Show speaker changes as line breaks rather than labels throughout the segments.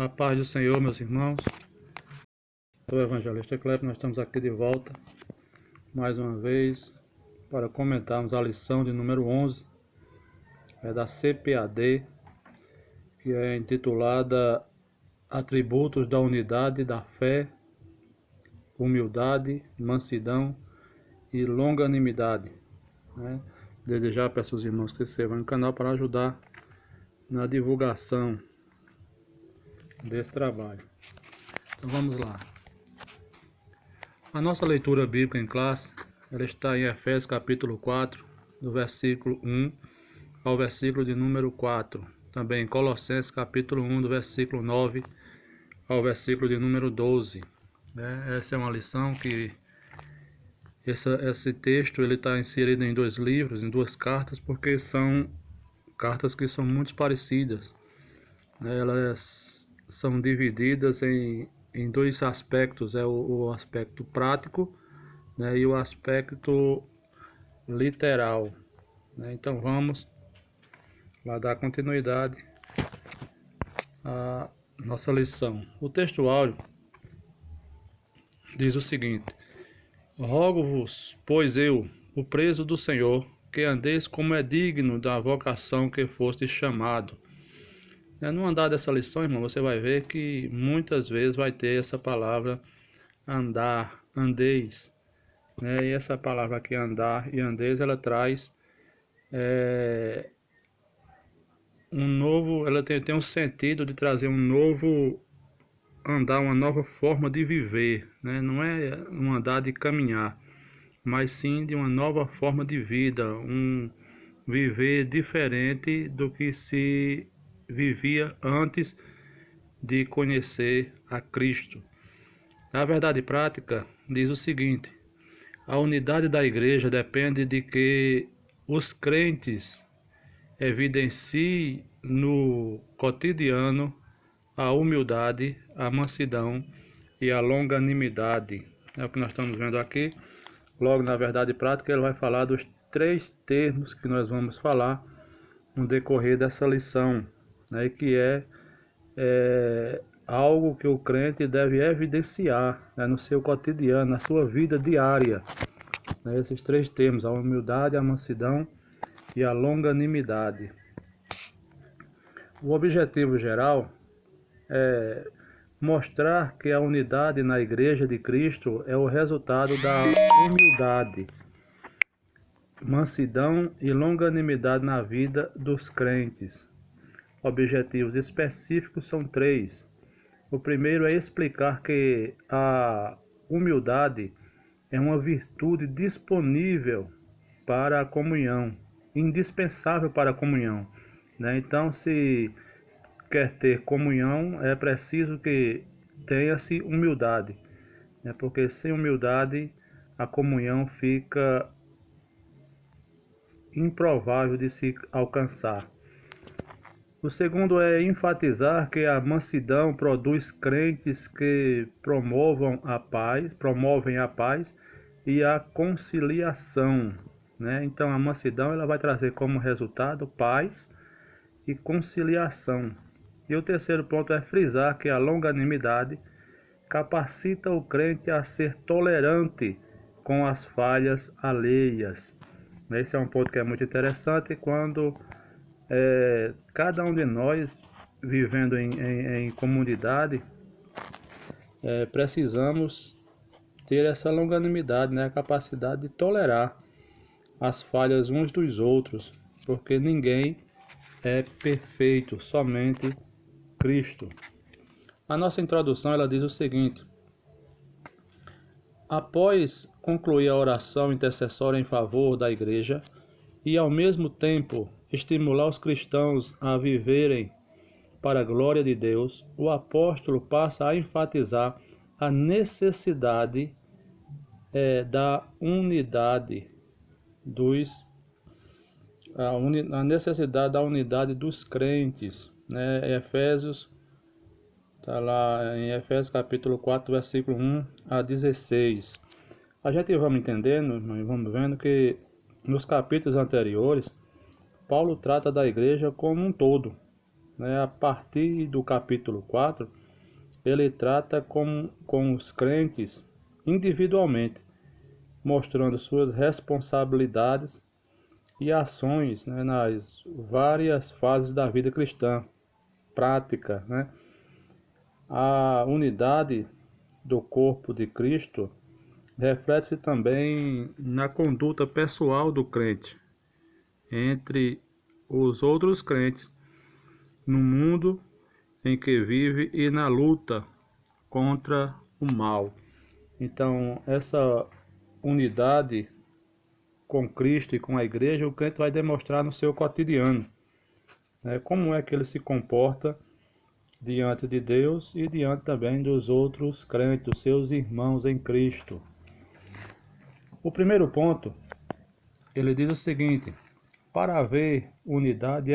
A paz do Senhor, meus irmãos. Sou o evangelista Cleber, nós estamos aqui de volta, mais uma vez, para comentarmos a lição de número 11, da CPAD, que é intitulada Atributos da Unidade da Fé, Humildade, Mansidão e Longanimidade. Desde já peço aos irmãos que se inscrevam no canal para ajudar na divulgação desse trabalho. Então vamos lá. A nossa leitura bíblica em classe, ela está em Efésios capítulo 4, do versículo 1 ao versículo de número 4. Também em Colossenses capítulo 1, do versículo 9 ao versículo de número 12. Essa é uma lição que esse texto ele está inserido em dois livros, em duas cartas, porque são cartas que são muito parecidas. Elas são divididas em dois aspectos, o aspecto prático, e o aspecto literal. Então vamos lá dar continuidade à nossa lição. O texto áureo diz o seguinte: Rogo-vos, pois eu, o preso do Senhor, que andeis como é digno da vocação que foste chamado. No andar dessa lição, irmão, você vai ver que muitas vezes vai ter essa palavra andar, andeis. E essa palavra aqui, andar e andeis, ela traz ela tem um sentido de trazer um novo andar, uma nova forma de viver. Não é um andar de caminhar, mas sim de uma nova forma de vida, um viver diferente do que se vivia antes de conhecer a Cristo. A verdade prática diz o seguinte: a unidade da igreja depende de que os crentes evidenciem no cotidiano a humildade, a mansidão e a longanimidade. É o que nós estamos vendo aqui. Logo, na verdade prática, ele vai falar dos três termos que nós vamos falar no decorrer dessa lição, que é algo que o crente deve evidenciar no seu cotidiano, na sua vida diária. Esses três termos, a humildade, a mansidão e a longanimidade. O objetivo geral é mostrar que a unidade na Igreja de Cristo é o resultado da humildade, mansidão e longanimidade na vida dos crentes. Objetivos específicos são três. O primeiro é explicar que a humildade é uma virtude disponível para a comunhão, indispensável para a comunhão. Então, se quer ter comunhão, é preciso que tenha-se humildade, porque sem humildade a comunhão fica improvável de se alcançar. O segundo é enfatizar que a mansidão produz crentes que promovem a paz e a conciliação. Então a mansidão ela vai trazer como resultado paz e conciliação. E o terceiro ponto é frisar que a longanimidade capacita o crente a ser tolerante com as falhas alheias. Esse é um ponto que é muito interessante quando cada um de nós, vivendo em comunidade, precisamos ter essa longanimidade, a capacidade de tolerar as falhas uns dos outros, porque ninguém é perfeito, somente Cristo. A nossa introdução ela diz o seguinte: após concluir a oração intercessória em favor da igreja e ao mesmo tempo estimular os cristãos a viverem para a glória de Deus, o apóstolo passa a enfatizar a necessidade da unidade a necessidade da unidade dos crentes. Efésios, está lá em Efésios capítulo 4, versículo 1 a 16. A gente vamos entendendo, vamos vendo que nos capítulos anteriores, Paulo trata da igreja como um todo, né, a partir do capítulo 4, ele trata com os crentes individualmente, mostrando suas responsabilidades e ações, né, nas várias fases da vida cristã, prática, né? A unidade do corpo de Cristo reflete-se também na conduta pessoal do crente entre os outros crentes no mundo em que vive e na luta contra o mal. Então, essa unidade com Cristo e com a igreja, o crente vai demonstrar no seu cotidiano, né? Como é que ele se comporta diante de Deus e diante também dos outros crentes, dos seus irmãos em Cristo. O primeiro ponto, ele diz o seguinte: para haver unidade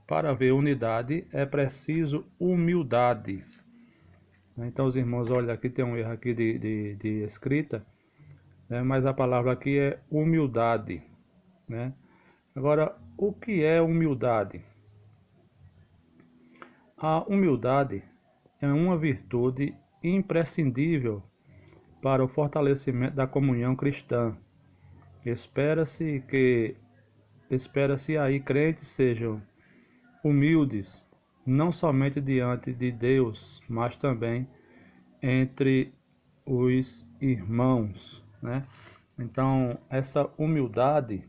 para haver unidade é preciso humildade. Então os irmãos, olha, aqui tem um erro aqui de escrita, né? Mas a palavra aqui é humildade, né? Agora, o que é humildade? A humildade é uma virtude imprescindível para o fortalecimento da comunhão cristã. Espera-se aí crentes sejam humildes, não somente diante de Deus, mas também entre os irmãos, né? Então, essa humildade,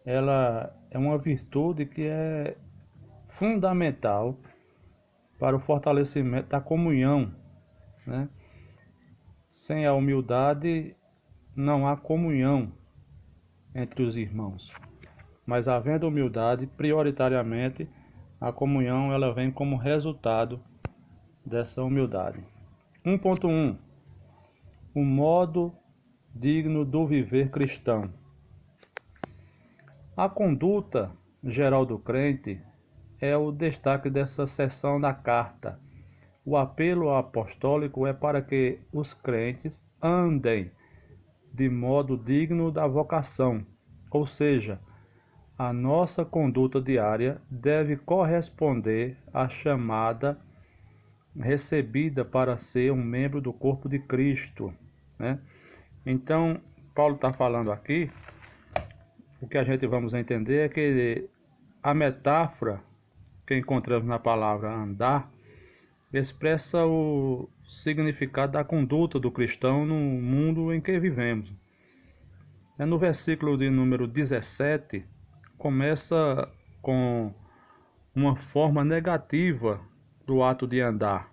ela é uma virtude que é fundamental para o fortalecimento da comunhão, né? Sem a humildade não há comunhão entre os irmãos. Mas havendo humildade, prioritariamente, a comunhão ela vem como resultado dessa humildade. 1.1 O modo digno do viver cristão. A conduta geral do crente é o destaque dessa seção da carta. O apelo apostólico é para que os crentes andem de modo digno da vocação, ou seja, a nossa conduta diária deve corresponder à chamada recebida para ser um membro do corpo de Cristo, né? Então, Paulo está falando aqui, o que a gente vamos entender é que a metáfora que encontramos na palavra andar expressa o significado da conduta do cristão no mundo em que vivemos. No versículo de número 17, começa com uma forma negativa do ato de andar.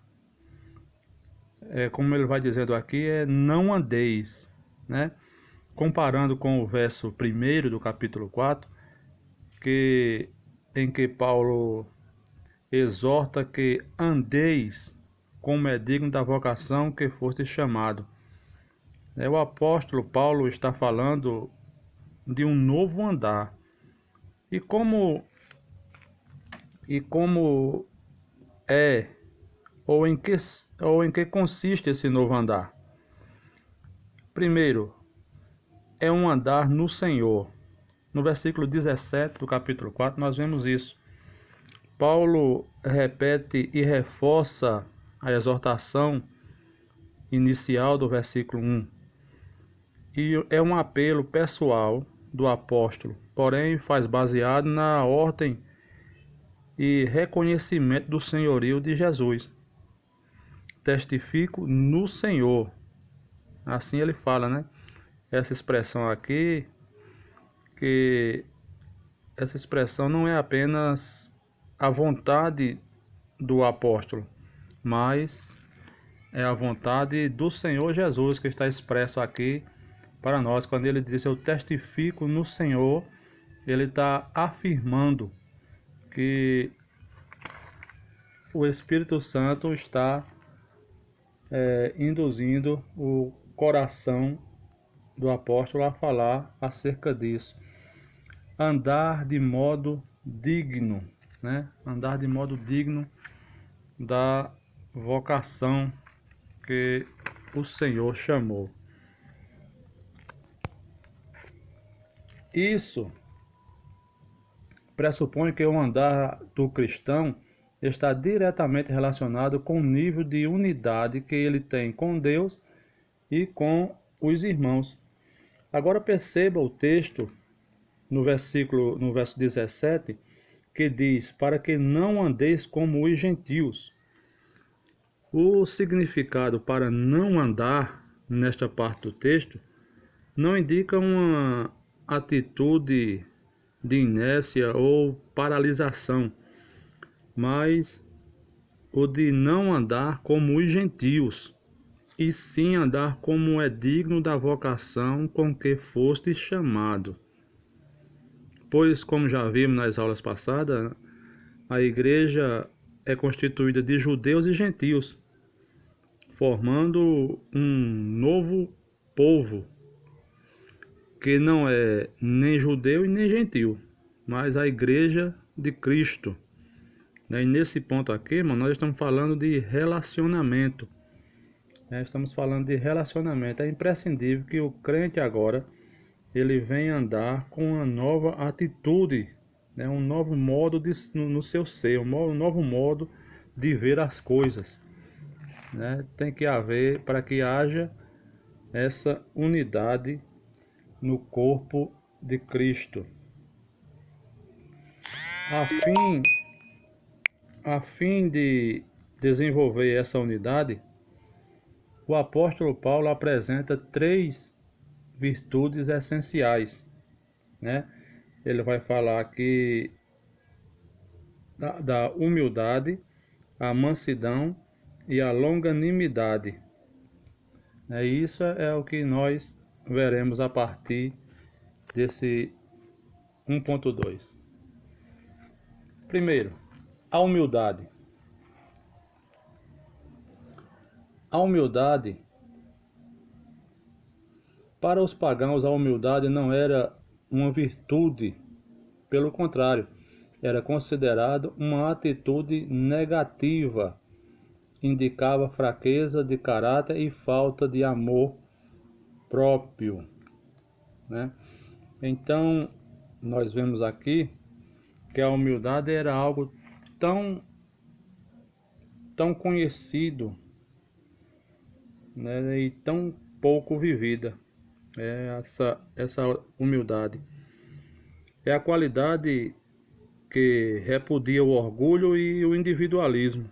Como ele vai dizendo aqui, não andeis, né? Comparando com o verso 1 do capítulo 4, em que Paulo exorta que andeis como é digno da vocação que foste chamado. O apóstolo Paulo está falando de um novo andar. E como é ou em que consiste esse novo andar? Primeiro, é um andar no Senhor. No versículo 17 do capítulo 4 nós vemos isso. Paulo repete e reforça a exortação inicial do versículo 1. E é um apelo pessoal do apóstolo, porém faz baseado na ordem e reconhecimento do senhorio de Jesus. Testifico no Senhor. Assim ele fala, né? Essa expressão aqui, que essa expressão não é apenas a vontade do apóstolo, mas é a vontade do Senhor Jesus que está expresso aqui para nós. Quando ele diz eu testifico no Senhor, ele está afirmando que o Espírito Santo está induzindo o coração do apóstolo a falar acerca disso. Andar de modo digno, né? Andar de modo digno da vocação que o Senhor chamou. Isso pressupõe que o andar do cristão está diretamente relacionado com o nível de unidade que ele tem com Deus e com os irmãos. Agora perceba o texto no verso 17, que diz: para que não andeis como os gentios. O significado para não andar nesta parte do texto não indica uma atitude de inércia ou paralisação, mas o de não andar como os gentios, e sim andar como é digno da vocação com que foste chamado. Pois, como já vimos nas aulas passadas, a igreja é constituída de judeus e gentios, formando um novo povo, que não é nem judeu e nem gentil, mas a igreja de Cristo. E nesse ponto aqui, irmão, nós estamos falando de relacionamento. Estamos falando de relacionamento. É imprescindível que o crente agora ele venha andar com uma nova atitude, um novo modo no seu ser, um novo modo de ver as coisas. Tem que haver, para que haja essa unidade no corpo de Cristo. A fim de desenvolver essa unidade, o apóstolo Paulo apresenta 3 virtudes essenciais, Ele vai falar aqui da humildade, a mansidão e a longanimidade. Isso é o que nós veremos a partir desse 1.2. Primeiro, a humildade. A humildade, para os pagãos, a humildade não era uma virtude, pelo contrário, era considerado uma atitude negativa, indicava fraqueza de caráter e falta de amor próprio, Então, nós vemos aqui que a humildade era algo tão conhecido, e tão pouco vivida. Essa humildade é a qualidade que repudia o orgulho e o individualismo.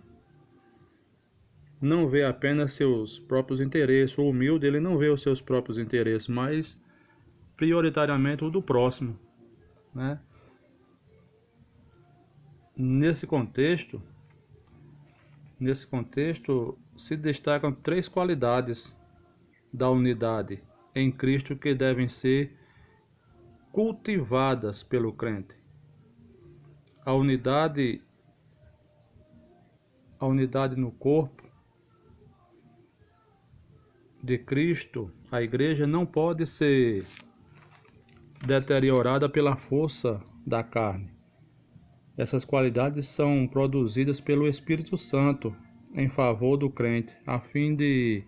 Não vê apenas seus próprios interesses. O humilde, ele não vê os seus próprios interesses, mas prioritariamente o do próximo, Nesse contexto se destacam 3 qualidades da unidade em Cristo que devem ser cultivadas pelo crente. A unidade no corpo de Cristo, a igreja, não pode ser deteriorada pela força da carne. Essas qualidades são produzidas pelo Espírito Santo em favor do crente, a fim de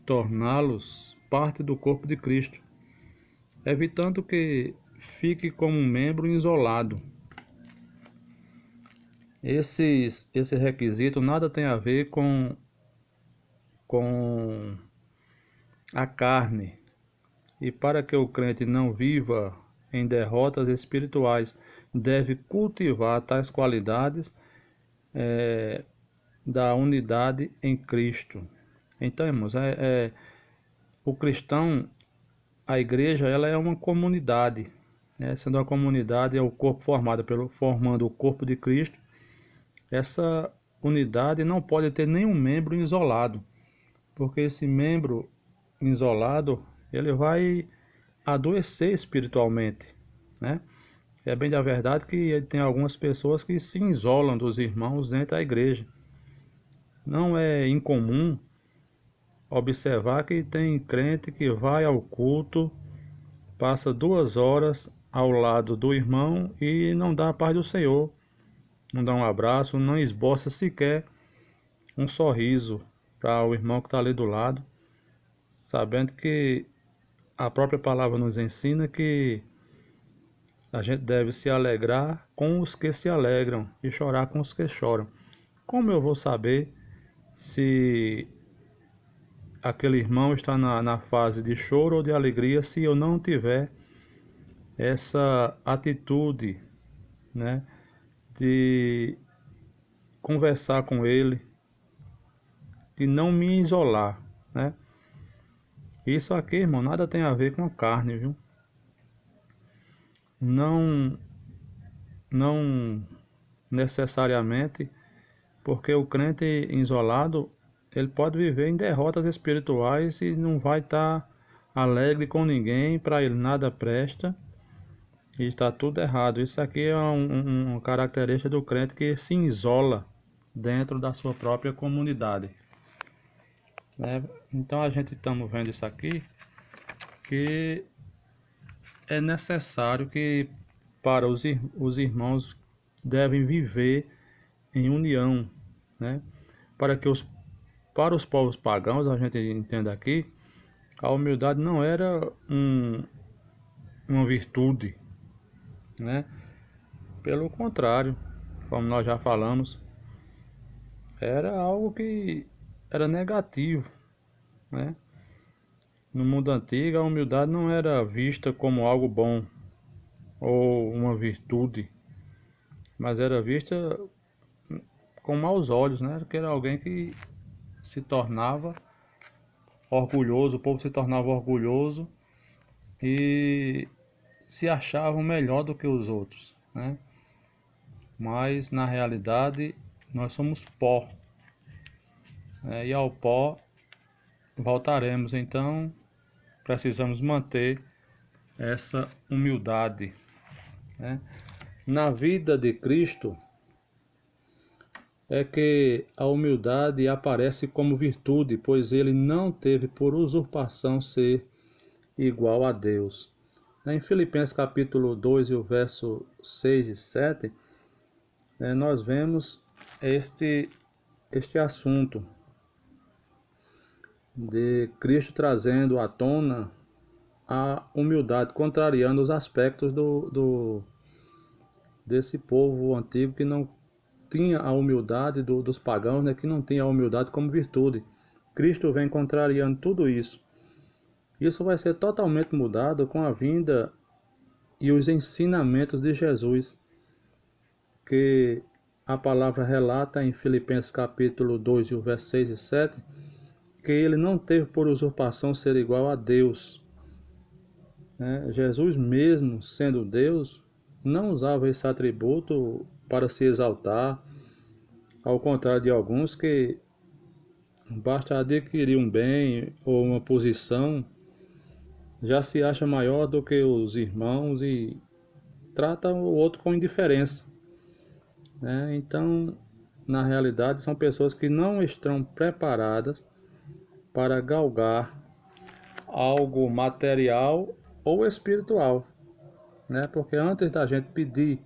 torná-los parte do corpo de Cristo, evitando que fique como um membro isolado. Esse requisito nada tem a ver com a carne. E para que o crente não viva em derrotas espirituais, deve cultivar tais qualidades da unidade em Cristo. Então, irmãos, o cristão, a igreja, ela é uma comunidade, sendo uma comunidade, é o corpo formando o corpo de Cristo. Essa unidade não pode ter nenhum membro isolado, porque esse membro isolado, ele vai adoecer espiritualmente, É bem da verdade que tem algumas pessoas que se isolam dos irmãos dentro da igreja. Não é incomum observar que tem crente que vai ao culto, passa 2 horas ao lado do irmão e não dá a paz do Senhor, não dá um abraço, não esboça sequer um sorriso para o irmão que está ali do lado, sabendo que a própria palavra nos ensina que A gente deve se alegrar com os que se alegram e chorar com os que choram. Como eu vou saber se aquele irmão está na fase de choro ou de alegria se eu não tiver essa atitude, né, de conversar com ele, de não me isolar, né? Isso aqui, irmão, nada tem a ver com a carne, viu? Não, não necessariamente, porque o crente isolado, ele pode viver em derrotas espirituais e não vai estar alegre com ninguém, para ele nada presta e está tudo errado. Isso aqui é uma característica do crente que se isola dentro da sua própria comunidade, né? Então a gente estamos vendo isso aqui, que é necessário que para os irmãos devem viver em união, né? Para que para os povos pagãos, a gente entenda aqui, a humildade não era uma virtude, né? Pelo contrário, como nós já falamos, era algo que era negativo, né? No mundo antigo, a humildade não era vista como algo bom ou uma virtude, mas era vista com maus olhos, né? Porque era alguém que se tornava orgulhoso, o povo se tornava orgulhoso e se achavam melhor do que os outros, né? Mas na realidade nós somos pó, né? E ao pó voltaremos. Então precisamos manter essa humildade, né? Na vida de Cristo é que a humildade aparece como virtude, pois ele não teve por usurpação ser igual a Deus. Em Filipenses capítulo 2 e o verso 6 e 7, nós vemos este assunto de Cristo trazendo à tona a humildade, contrariando os aspectos desse povo antigo que não tinha a humildade dos pagãos, né, que não tinha a humildade como virtude. Cristo vem contrariando tudo isso. Isso vai ser totalmente mudado com a vinda e os ensinamentos de Jesus, que a palavra relata em Filipenses capítulo 2, e o verso 6 e 7, que ele não teve por usurpação ser igual a Deus, né? Jesus mesmo, sendo Deus, não usava esse atributo para se exaltar, ao contrário de alguns que basta adquirir um bem ou uma posição, já se acha maior do que os irmãos e trata o outro com indiferença, né? Então, na realidade, são pessoas que não estão preparadas para galgar algo material ou espiritual, né? Porque antes da gente pedir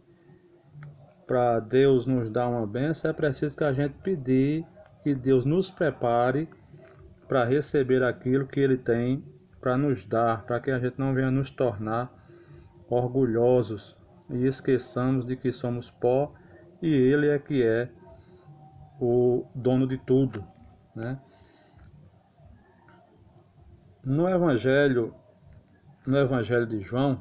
para Deus nos dar uma bênção, é preciso que a gente pedir que Deus nos prepare para receber aquilo que Ele tem para nos dar, para que a gente não venha nos tornar orgulhosos e esqueçamos de que somos pó e Ele é que é o dono de tudo, né? No Evangelho de João,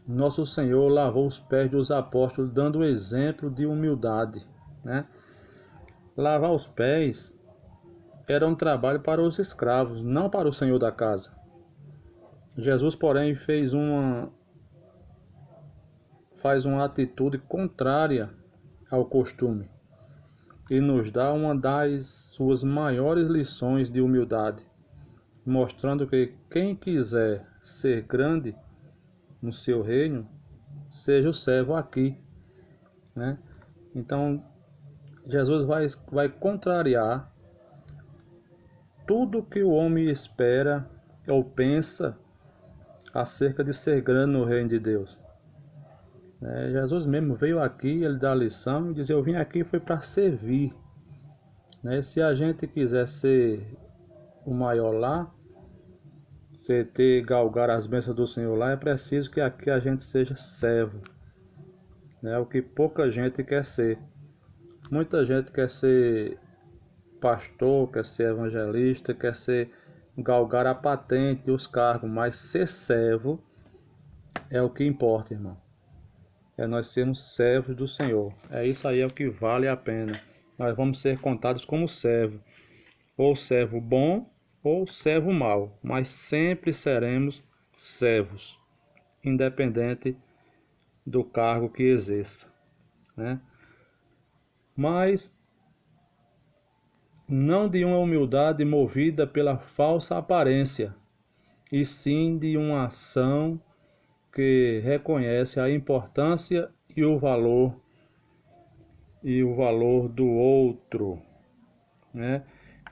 Nosso Senhor lavou os pés dos apóstolos, dando o exemplo de humildade, né? Lavar os pés era um trabalho para os escravos, não para o senhor da casa. Jesus, porém, faz uma atitude contrária ao costume e nos dá uma das suas maiores lições de humildade, mostrando que quem quiser ser grande no seu reino, seja o servo aqui, né? Então, Jesus vai contrariar tudo que o homem espera ou pensa acerca de ser grande no reino de Deus. Jesus mesmo veio aqui, ele dá a lição e diz: eu vim aqui foi para servir, né? Se a gente quiser ser o maior lá, você ter galgar as bênçãos do Senhor lá, é preciso que aqui a gente seja servo, né? O que pouca gente quer ser. Muita gente quer ser pastor, quer ser evangelista, quer ser galgar a patente e os cargos, mas ser servo é o que importa, irmão. É nós sermos servos do Senhor. É isso aí, é o que vale a pena. Nós vamos ser contados como servo, ou servo bom ou servo mau, mas sempre seremos servos, independente do cargo que exerça, né? Mas não de uma humildade movida pela falsa aparência, e sim de uma ação que reconhece a importância e o valor do outro, né?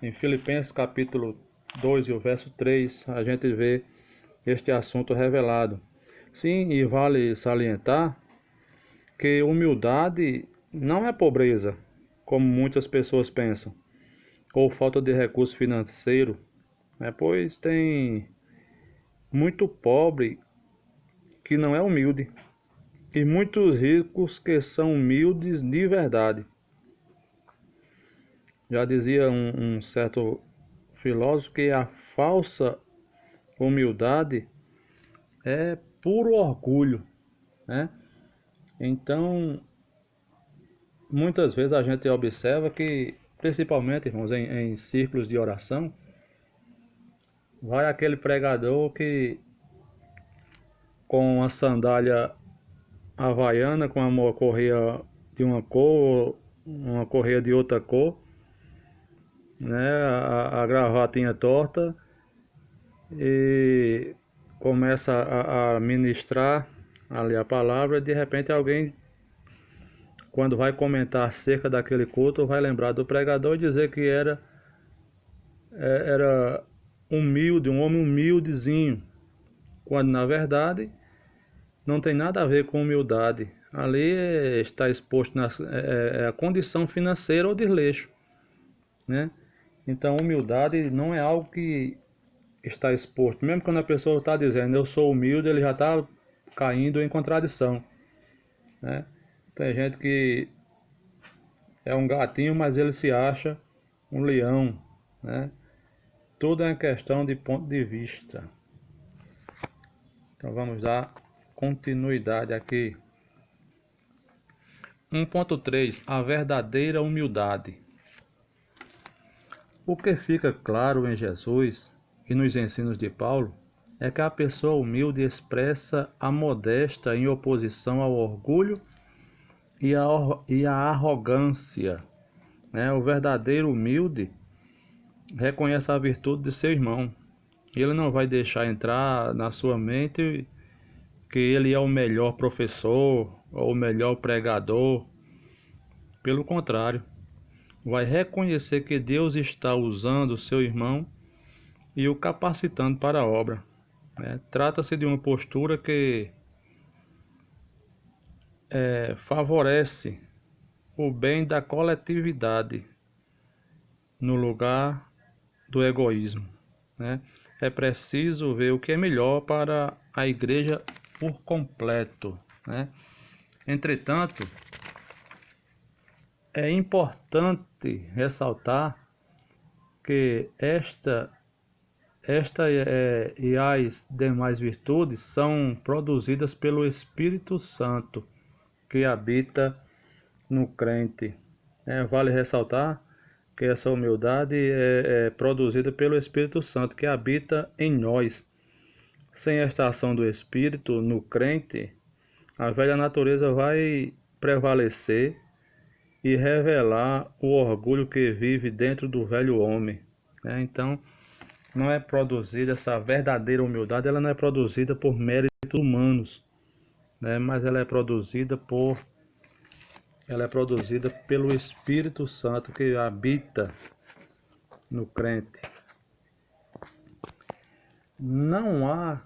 Em Filipenses capítulo 2 e o verso 3, a gente vê este assunto revelado. Sim, e vale salientar que humildade não é pobreza, como muitas pessoas pensam, ou falta de recurso financeiro, né? Pois tem muito pobre que não é humilde, e muitos ricos que são humildes de verdade. Já dizia um certo filósofo que a falsa humildade é puro orgulho, né? Então, muitas vezes a gente observa que, principalmente, irmãos, em círculos de oração, vai aquele pregador que com a sandália havaiana, com uma correia de uma cor, uma correia de outra cor, né? A gravatinha torta, e começa a ministrar ali a palavra, e de repente alguém, quando vai comentar acerca daquele culto, vai lembrar do pregador e dizer que era humilde, um homem humildezinho, quando na verdade não tem nada a ver com humildade. Ali está exposto a condição financeira ou desleixo, né? Então, humildade não é algo que está exposto. Mesmo quando a pessoa está dizendo eu sou humilde, ele já está caindo em contradição, né? Tem gente que é um gatinho, mas ele se acha um leão, né? Tudo é questão de ponto de vista. Então vamos dar continuidade aqui. 1.3 A verdadeira humildade. O que fica claro em Jesus e nos ensinos de Paulo é que a pessoa humilde expressa a modéstia em oposição ao orgulho e à arrogância, né? O verdadeiro humilde reconhece a virtude de seu irmão. Ele não vai deixar entrar na sua mente que ele é o melhor professor ou o melhor pregador. Pelo contrário, vai reconhecer que Deus está usando o seu irmão e o capacitando para a obra, né? Trata-se de uma postura que favorece o bem da coletividade no lugar do egoísmo, né? É preciso ver o que é melhor para a igreja por completo, né? Entretanto, é importante ressaltar que esta e as demais virtudes são produzidas pelo Espírito Santo que habita no crente. Vale ressaltar que essa humildade é produzida pelo Espírito Santo que habita em nós. Sem esta ação do Espírito no crente, a velha natureza vai prevalecer e revelar o orgulho que vive dentro do velho homem, né? Então, não é produzida essa verdadeira humildade, ela não é produzida por méritos humanos, né? Mas ela é produzida pelo Espírito Santo que habita no crente. Não há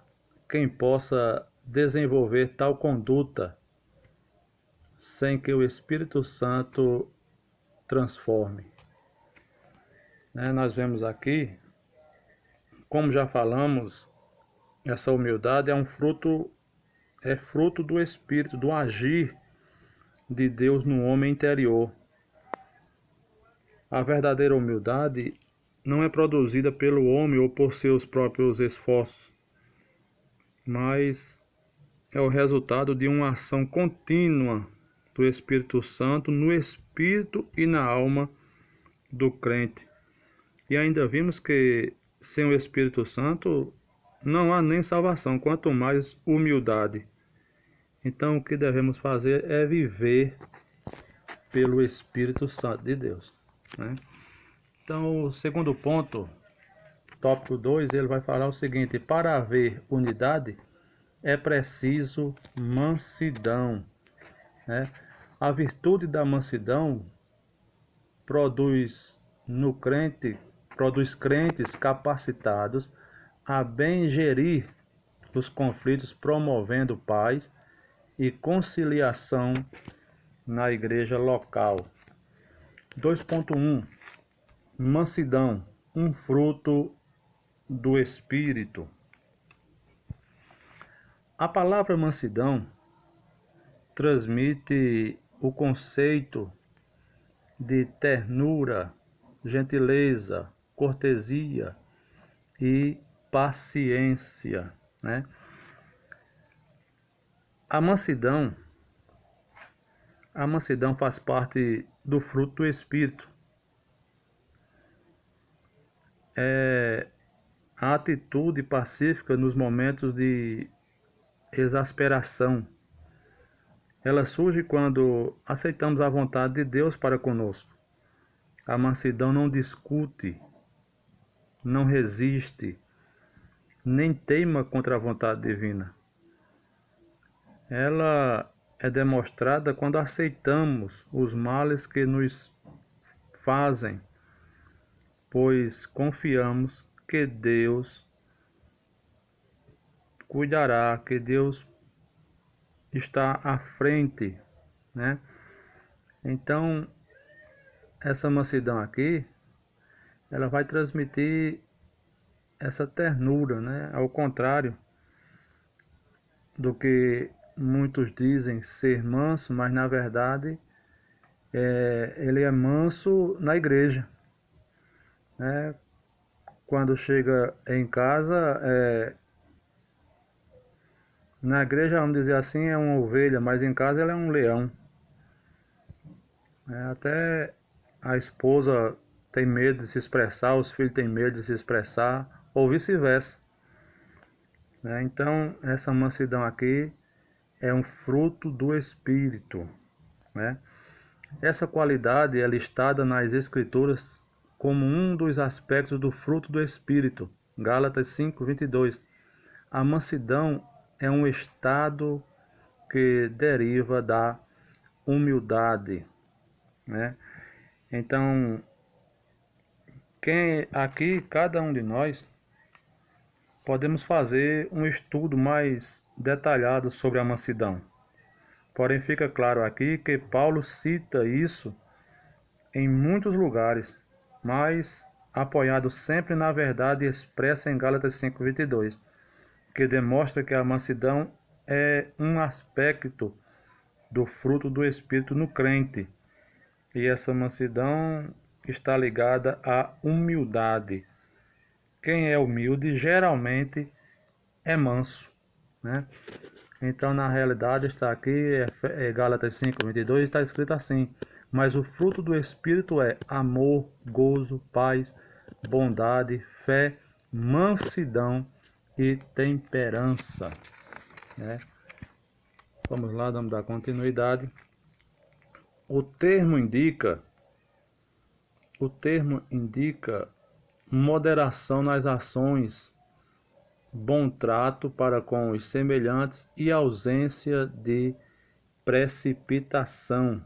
quem possa desenvolver tal conduta sem que o Espírito Santo transforme, né? Nós vemos aqui, como já falamos essa humildade é fruto do Espírito, do agir de Deus no homem interior. A verdadeira humildade não é produzida pelo homem ou por seus próprios esforços, mas é o resultado de uma ação contínua do Espírito Santo no espírito e na alma do crente. E ainda vimos que sem o Espírito Santo não há nem salvação, quanto mais humildade. Então o que devemos fazer é viver pelo Espírito Santo de Deus, né? Então o segundo ponto, tópico 2, ele vai falar o seguinte: para haver unidade é preciso mansidão, né? A virtude da mansidão produz crentes capacitados a bem gerir os conflitos, promovendo paz e conciliação na igreja local. 2.1 Mansidão, um fruto do Espírito. A palavra mansidão transmite o conceito de ternura, gentileza, cortesia e paciência, né? A mansidão faz parte do fruto do Espírito. É a atitude pacífica nos momentos de exasperação. Ela surge quando aceitamos a vontade de Deus para conosco. A mansidão não discute, não resiste, nem teima contra a vontade divina. Ela é demonstrada quando aceitamos os males que nos fazem, pois confiamos que Deus cuidará, que Deus está à frente, né? Então, essa mansidão aqui, ela vai transmitir essa ternura, né? Ao contrário do que muitos dizem ser manso, mas na verdade ele é manso na igreja, né? Quando chega em casa, na igreja, vamos dizer assim, é uma ovelha, mas em casa ela é um leão. Até a esposa tem medo de se expressar, os filhos têm medo de se expressar, ou vice-versa. Então, essa mansidão aqui é um fruto do Espírito, né? Essa qualidade é listada nas Escrituras como um dos aspectos do fruto do Espírito. Gálatas 5:22. A mansidão é um estado que deriva da humildade, né? Então, cada um de nós, podemos fazer um estudo mais detalhado sobre a mansidão. Porém, fica claro aqui que Paulo cita isso em muitos lugares, mas apoiado sempre na verdade expressa em Gálatas 5:22, que demonstra que a mansidão é um aspecto do fruto do Espírito no crente. E essa mansidão está ligada à humildade. Quem é humilde geralmente é manso, né? Então, na realidade, está aqui, Gálatas 5:22, está escrito assim: mas o fruto do Espírito é amor, gozo, paz, bondade, fé, mansidão e temperança, né? Vamos lá, vamos dar continuidade. O termo indica moderação nas ações, bom trato para com os semelhantes e ausência de precipitação.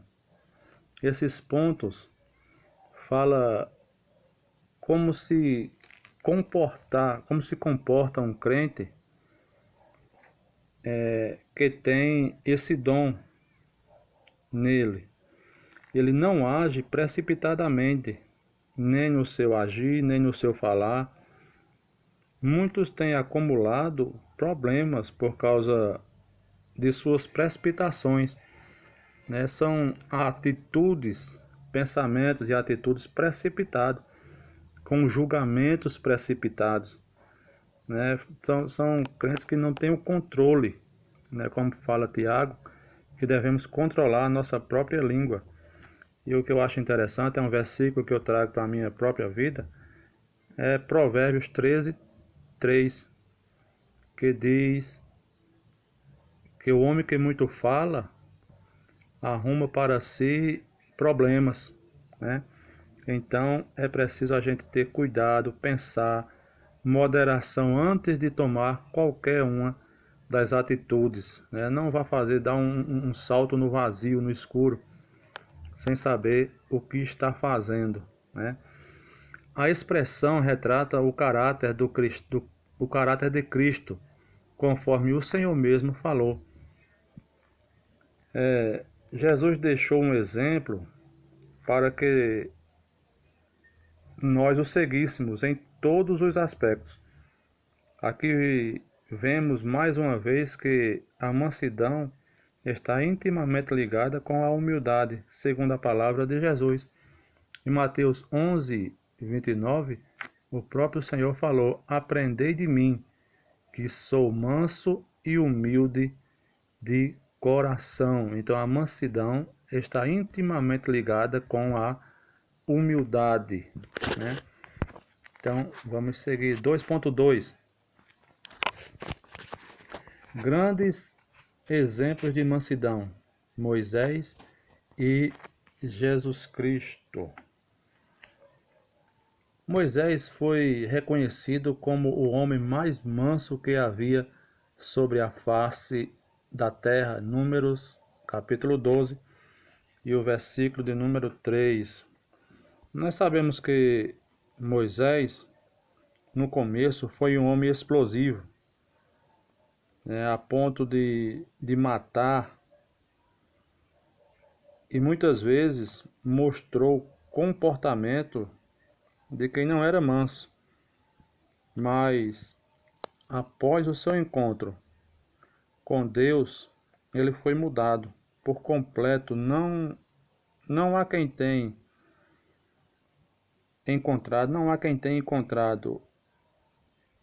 Esses pontos fala como se comporta um crente que tem esse dom nele. Ele não age precipitadamente, nem no seu agir, nem no seu falar. Muitos têm acumulado problemas por causa de suas precipitações, né? São atitudes, pensamentos e atitudes precipitados, com julgamentos precipitados, né? São crentes que não têm o controle, né? Como fala Tiago, que devemos controlar a nossa própria língua. E o que eu acho interessante é um versículo que eu trago para a minha própria vida, é Provérbios 13:3, que diz que o homem que muito fala arruma para si problemas, né? Então é preciso a gente ter cuidado, pensar, moderação antes de tomar qualquer uma das atitudes, né? Não vá dar um salto no vazio, no escuro, sem saber o que está fazendo, né? A expressão retrata o caráter do Cristo, o caráter de Cristo, conforme o Senhor mesmo falou. Jesus deixou um exemplo para que nós o seguíssemos em todos os aspectos. Aqui vemos mais uma vez que a mansidão está intimamente ligada com a humildade, segundo a palavra de Jesus. Em Mateus 11:29, o próprio Senhor falou: Aprendei de mim, que sou manso e humilde de coração. Então a mansidão está intimamente ligada com a humildade, né? Então vamos seguir 2.2. Grandes exemplos de mansidão: Moisés e Jesus Cristo. Moisés foi reconhecido como o homem mais manso que havia sobre a face da terra. Números capítulo 12 e o versículo de número 3. Nós sabemos que Moisés, no começo, foi um homem explosivo, né, a ponto de matar, e muitas vezes mostrou comportamento de quem não era manso. Mas após o seu encontro com Deus, ele foi mudado por completo. Não há quem tenha encontrado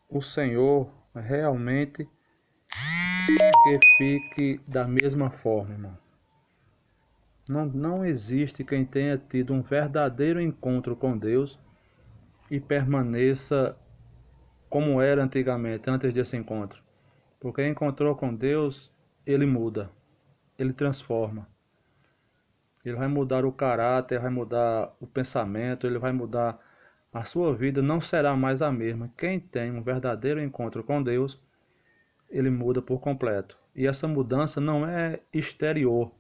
o Senhor realmente que fique da mesma forma, irmão. Não existe quem tenha tido um verdadeiro encontro com Deus e permaneça como era antigamente, antes desse encontro. Porque encontrou com Deus, ele muda, ele transforma. Ele vai mudar o caráter, vai mudar o pensamento, ele vai mudar a sua vida, não será mais a mesma. Quem tem um verdadeiro encontro com Deus, ele muda por completo. E essa mudança não é exterior.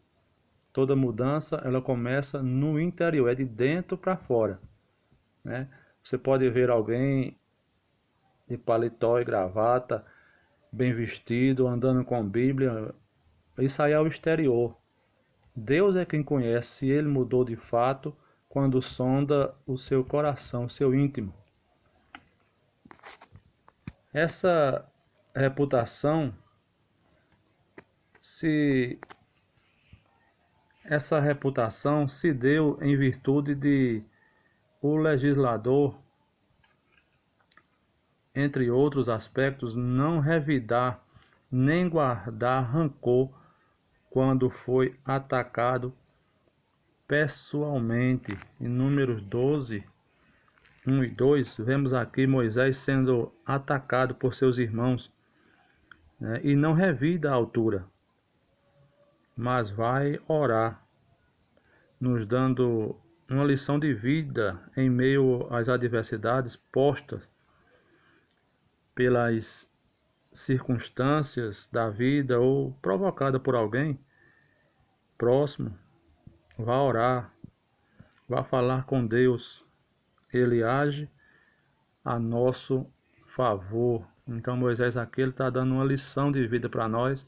Toda mudança, ela começa no interior, é de dentro para fora, né? Você pode ver alguém de paletó e gravata, bem vestido, andando com Bíblia. Isso aí é o exterior. Deus é quem conhece se ele mudou de fato quando sonda o seu coração, o seu íntimo. Essa reputação, se essa reputação se deu em virtude de o legislador, entre outros aspectos, não revidar nem guardar rancor quando foi atacado pessoalmente. Em Números 12, 1 e 2, vemos aqui Moisés sendo atacado por seus irmãos, né, e não revida a altura, mas vai orar, nos dando uma lição de vida em meio às adversidades postas pelas circunstâncias da vida ou provocada por alguém próximo. Vá orar, vá falar com Deus, ele age a nosso favor. Então Moisés aqui está dando uma lição de vida para nós,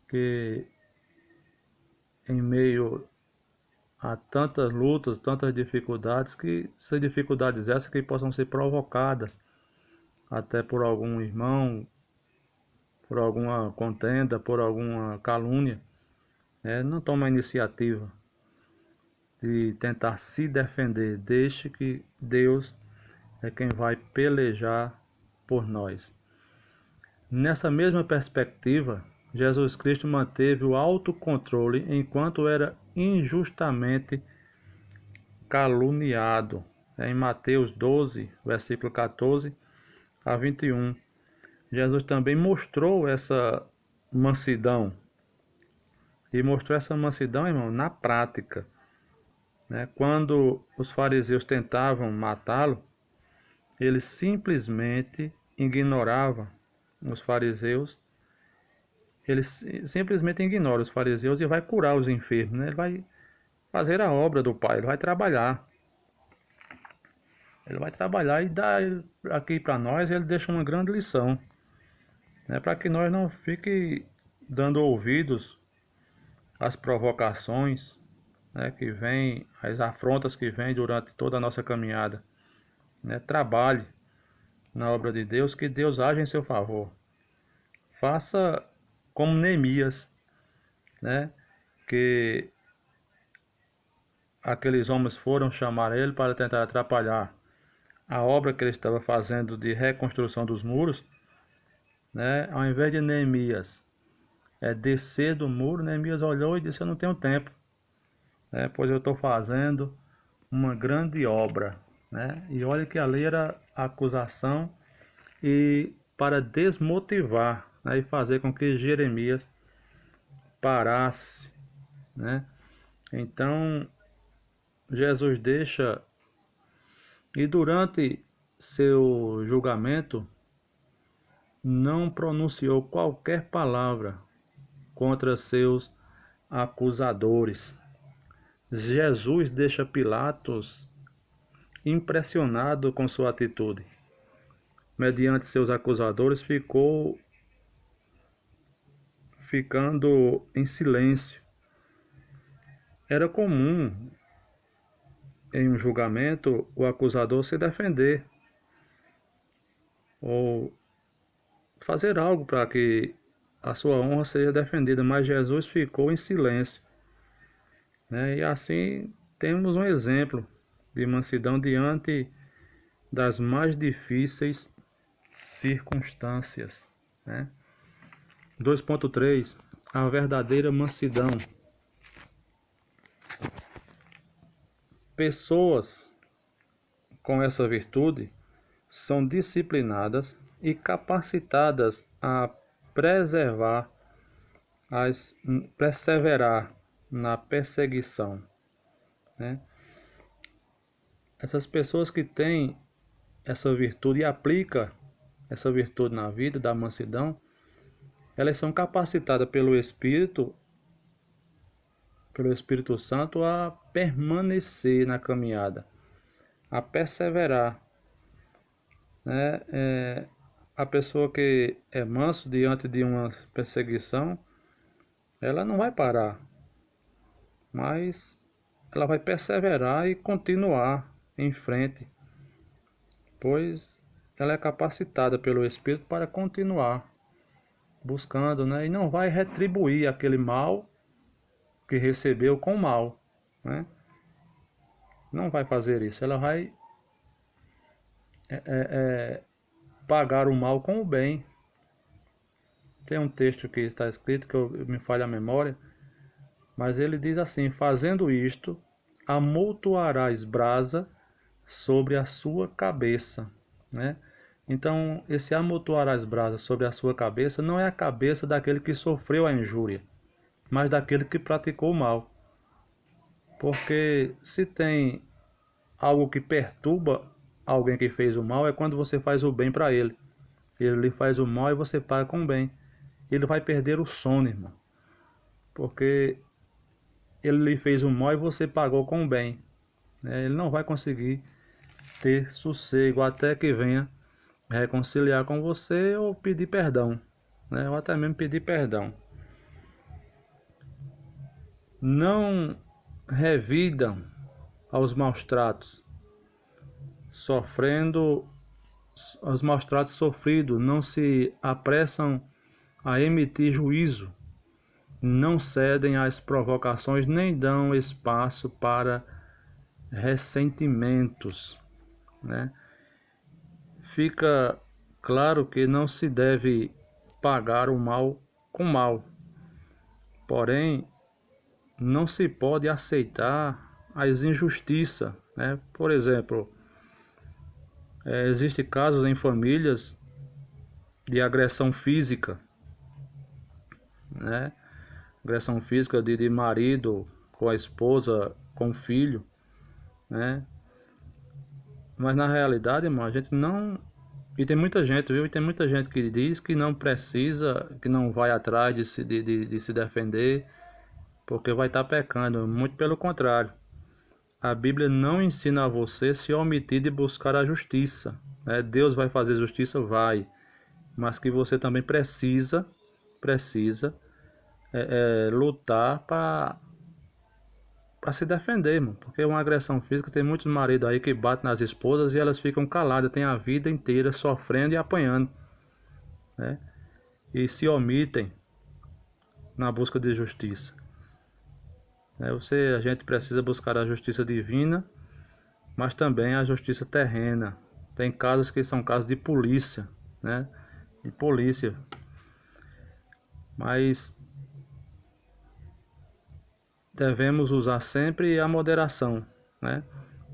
que em meio a tantas lutas, tantas dificuldades, que são dificuldades essas que possam ser provocadas até por algum irmão por alguma contenda, por alguma calúnia, não toma a iniciativa de tentar se defender. Deixe que Deus é quem vai pelejar por nós. Nessa mesma perspectiva, Jesus Cristo manteve o autocontrole enquanto era injustamente caluniado. Em Mateus 12, versículo 14 a 21. Jesus também mostrou essa mansidão. E mostrou essa mansidão, irmão, na prática. Quando os fariseus tentavam matá-lo, ele simplesmente ignorava os fariseus. Ele simplesmente ignora os fariseus e vai curar os enfermos. Ele vai fazer a obra do Pai, ele vai trabalhar. Ele vai trabalhar e dar aqui para nós, ele deixa uma grande lição. Para que nós não fiquem dando ouvidos às provocações que vêm, às afrontas que vêm durante toda a nossa caminhada. Trabalhe na obra de Deus, que Deus age em seu favor. Faça como Neemias, que aqueles homens foram chamar ele para tentar atrapalhar a obra que ele estava fazendo de reconstrução dos muros. Ao invés de Neemias descer do muro, Neemias olhou e disse: eu não tenho tempo, pois eu estou fazendo uma grande obra. E olha que ali era a acusação e para desmotivar e fazer com que Jeremias parasse. Então Jesus deixa, e durante seu julgamento não pronunciou qualquer palavra contra seus acusadores. Jesus deixa Pilatos impressionado com sua atitude. Mediante seus acusadores, ficando em silêncio. Era comum em um julgamento o acusador se defender ou fazer algo para que a sua honra seja defendida, mas Jesus ficou em silêncio. E assim temos um exemplo de mansidão diante das mais difíceis circunstâncias. 2.3 A verdadeira mansidão. Pessoas com essa virtude são disciplinadas e capacitadas a perseverar na perseguição. Essas pessoas que têm essa virtude e aplicam essa virtude na vida da mansidão, elas são capacitadas pelo Espírito Santo a permanecer na caminhada, a perseverar. A pessoa que é manso diante de uma perseguição, ela não vai parar, mas ela vai perseverar e continuar em frente, pois ela é capacitada pelo Espírito para continuar buscando, e não vai retribuir aquele mal que recebeu com mal. Não vai fazer isso, ela vai pagar o mal com o bem. Tem um texto que está escrito, que me falha a memória, mas ele diz assim: fazendo isto, amontoarás brasa sobre a sua cabeça. Então, esse amontoarás brasa sobre a sua cabeça não é a cabeça daquele que sofreu a injúria, mas daquele que praticou o mal. Porque se tem algo que perturba alguém que fez o mal, é quando você faz o bem para ele. Ele lhe faz o mal e você paga com o bem. Ele vai perder o sono, irmão, porque ele lhe fez o mal e você pagou com o bem. Ele não vai conseguir ter sossego até que venha reconciliar com você ou pedir perdão, ou até mesmo pedir perdão. Não revidam aos maus tratos, sofridos, não se apressam a emitir juízo, não cedem às provocações nem dão espaço para ressentimentos, né? Fica claro que não se deve pagar o mal com mal, porém não se pode aceitar as injustiças, né? Por exemplo, existem casos em famílias de agressão física, né? Agressão física de marido com a esposa, com o filho, né? Mas na realidade, irmão, a gente não... E tem muita gente, viu? E tem muita gente que diz que não precisa, que não vai atrás de se defender, porque vai estar pecando. Muito pelo contrário. A Bíblia não ensina a você se omitir de buscar a justiça, né? Deus vai fazer justiça? Vai. Mas que você também precisa lutar para se defender, irmão. Porque uma agressão física, tem muitos maridos aí que batem nas esposas e elas ficam caladas, tem a vida inteira sofrendo e apanhando, né? E se omitem na busca de justiça, né? A gente precisa buscar a justiça divina, mas também a justiça terrena. Tem casos que são casos de polícia, né? De polícia. Mas devemos usar sempre a moderação, né?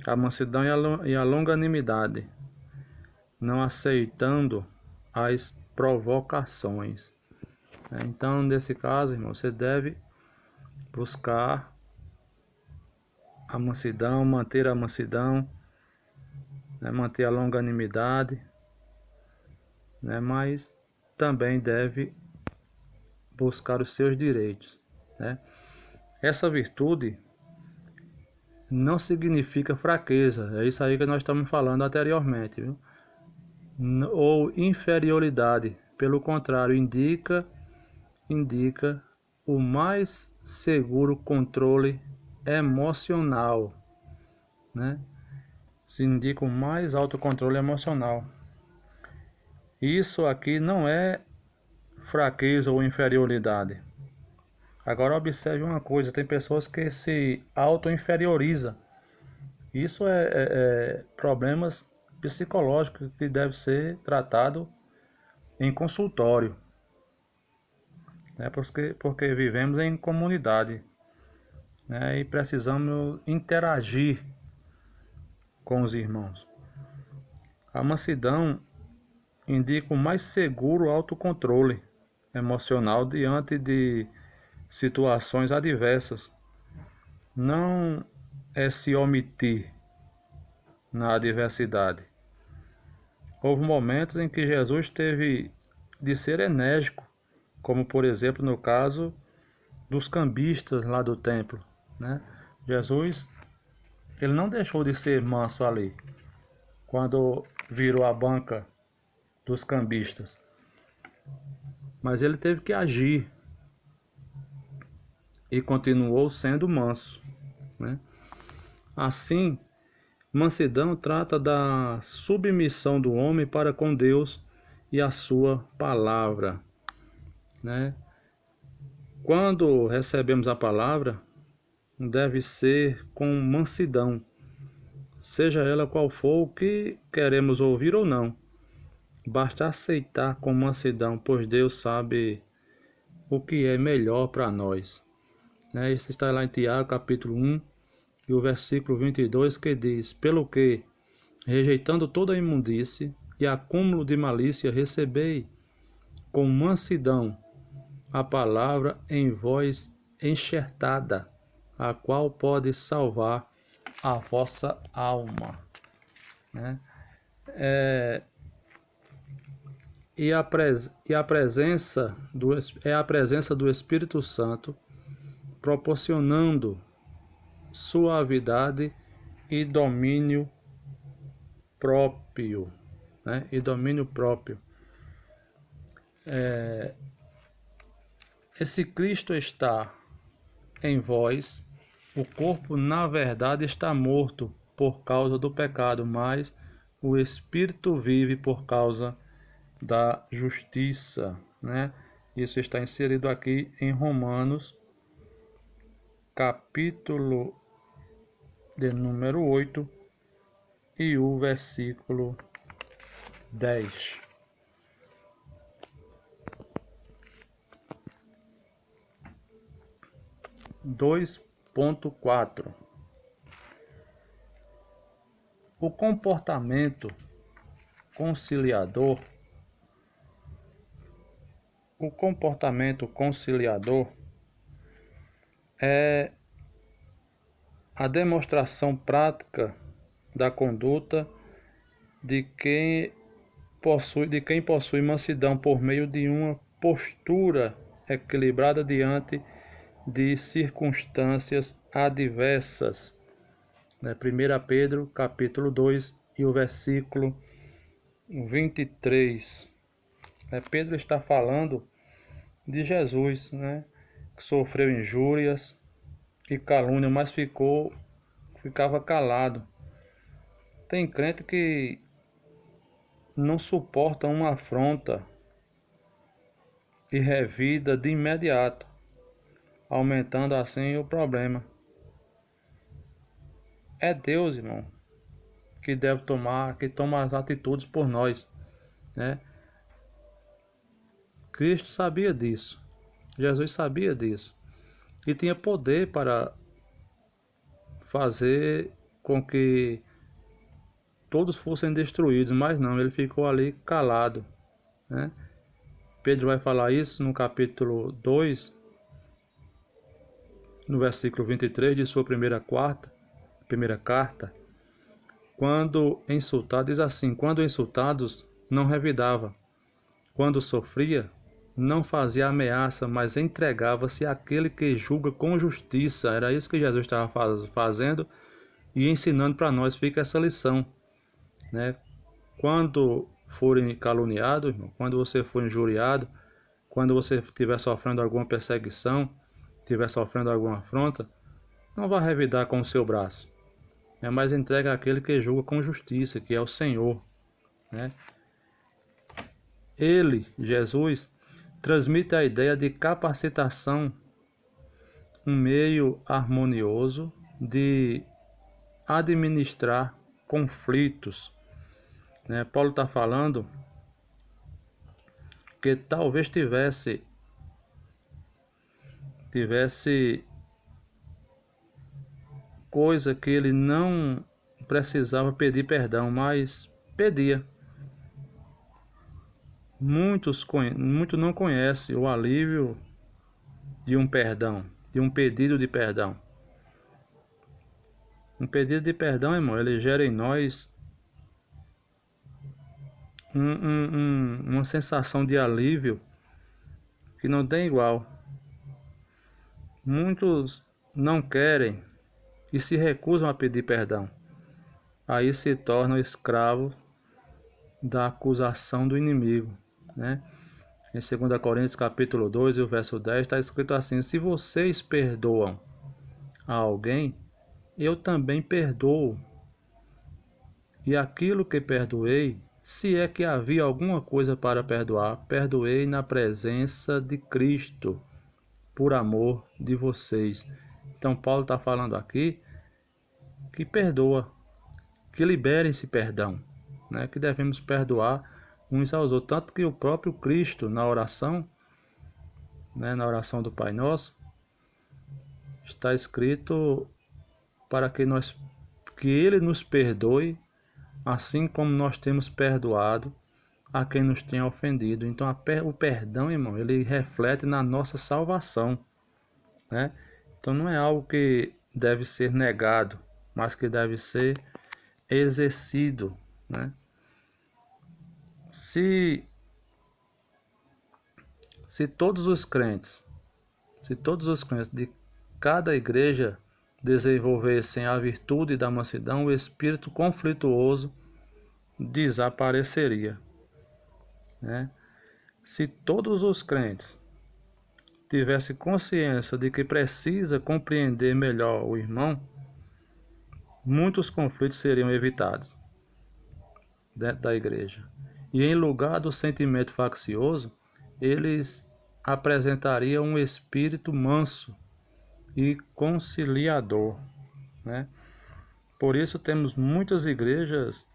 A mansidão e a longanimidade, não aceitando as provocações, né? Então, nesse caso, irmão, você deve buscar a mansidão, né? Manter a longanimidade, né? Mas também deve buscar os seus direitos, né? Essa virtude não significa fraqueza, é isso aí que nós estamos falando anteriormente, viu? Ou inferioridade, pelo contrário, indica o mais seguro controle emocional, né? Se indica o mais alto controle emocional. Isso aqui não é fraqueza ou inferioridade. Agora observe uma coisa, tem pessoas que se auto-inferiorizam. Isso é problemas psicológicos que devem ser tratados em consultório, né? Porque vivemos em comunidade, né? E precisamos interagir com os irmãos. A mansidão indica o mais seguro autocontrole emocional diante de situações adversas. Não é se omitir na adversidade. Houve momentos em que Jesus teve de ser enérgico, como por exemplo no caso dos cambistas lá do templo, né? Jesus, ele não deixou de ser manso ali, quando virou a banca dos cambistas, mas ele teve que agir e continuou sendo manso, né? Assim, mansidão trata da submissão do homem para com Deus e a sua palavra, né? Quando recebemos a palavra, deve ser com mansidão, seja ela qual for o que queremos ouvir ou não. Basta aceitar com mansidão, pois Deus sabe o que é melhor para nós, né? Isso está lá em Tiago, capítulo 1, e o versículo 22, que diz: pelo que, rejeitando toda a imundície e acúmulo de malícia, recebei com mansidão a palavra em vós enxertada, a qual pode salvar a vossa alma, né? A presença do Espírito Santo proporcionando suavidade e domínio próprio, né? E domínio próprio. Esse Cristo está em vós, o corpo na verdade está morto por causa do pecado, mas o Espírito vive por causa da justiça, né? Isso está inserido aqui em Romanos, capítulo de número 8 e o versículo 10. Dois ponto quatro. O comportamento conciliador. O comportamento conciliador é a demonstração prática da conduta de quem possui mansidão por meio de uma postura equilibrada diante de circunstâncias adversas. 1 Pedro, capítulo 2 e o versículo 23. Pedro está falando de Jesus, que sofreu injúrias e calúnia, mas ficava calado. Tem crente que não suporta uma afronta e revida de imediato, aumentando assim o problema. É Deus, irmão, que toma as atitudes por nós, né? Cristo sabia disso, Jesus sabia disso, e tinha poder para fazer com que todos fossem destruídos, mas não, ele ficou ali calado, né? Pedro vai falar isso no capítulo 2, no versículo 23 de sua primeira carta, quando insultado, diz assim: quando insultados, não revidava, quando sofria, não fazia ameaça, mas entregava-se àquele que julga com justiça. Era isso que Jesus estava fazendo e ensinando para nós. Fica essa lição, né? Quando forem caluniados, quando você for injuriado, quando você estiver sofrendo alguma perseguição, estiver sofrendo alguma afronta, não vá revidar com o seu braço, mas entrega àquele que julga com justiça, que é o Senhor, né? Ele, Jesus, transmite a ideia de capacitação, um meio harmonioso de administrar conflitos, né? Paulo está falando que talvez tivesse coisa que ele não precisava pedir perdão, mas pedia. Muitos não conhecem o alívio de um perdão, de um pedido de perdão. Um pedido de perdão, irmão, ele gera em nós uma sensação de alívio que não tem igual. Muitos não querem e se recusam a pedir perdão. Aí se tornam escravos da acusação do inimigo, né? Em 2 Coríntios capítulo 2 e o verso 10 está escrito assim: se vocês perdoam a alguém, eu também perdoo. E aquilo que perdoei, se é que havia alguma coisa para perdoar, perdoei na presença de Cristo, por amor de vocês. Então Paulo está falando aqui que perdoa, que liberem esse perdão, né? Que devemos perdoar uns aos outros. Tanto que o próprio Cristo, na oração, né, na oração do Pai Nosso, está escrito para que Ele nos perdoe, assim como nós temos perdoado a quem nos tem ofendido. Então o perdão, irmão, ele reflete na nossa salvação, né? Então não é algo que deve ser negado, mas que deve ser exercido, né? Se todos os crentes de cada igreja desenvolvessem a virtude da mansidão, o espírito conflituoso desapareceria, né? Se todos os crentes tivessem consciência de que precisa compreender melhor o irmão, muitos conflitos seriam evitados dentro da igreja. E em lugar do sentimento faccioso, eles apresentaria um espírito manso e conciliador, né? Por isso temos muitas igrejas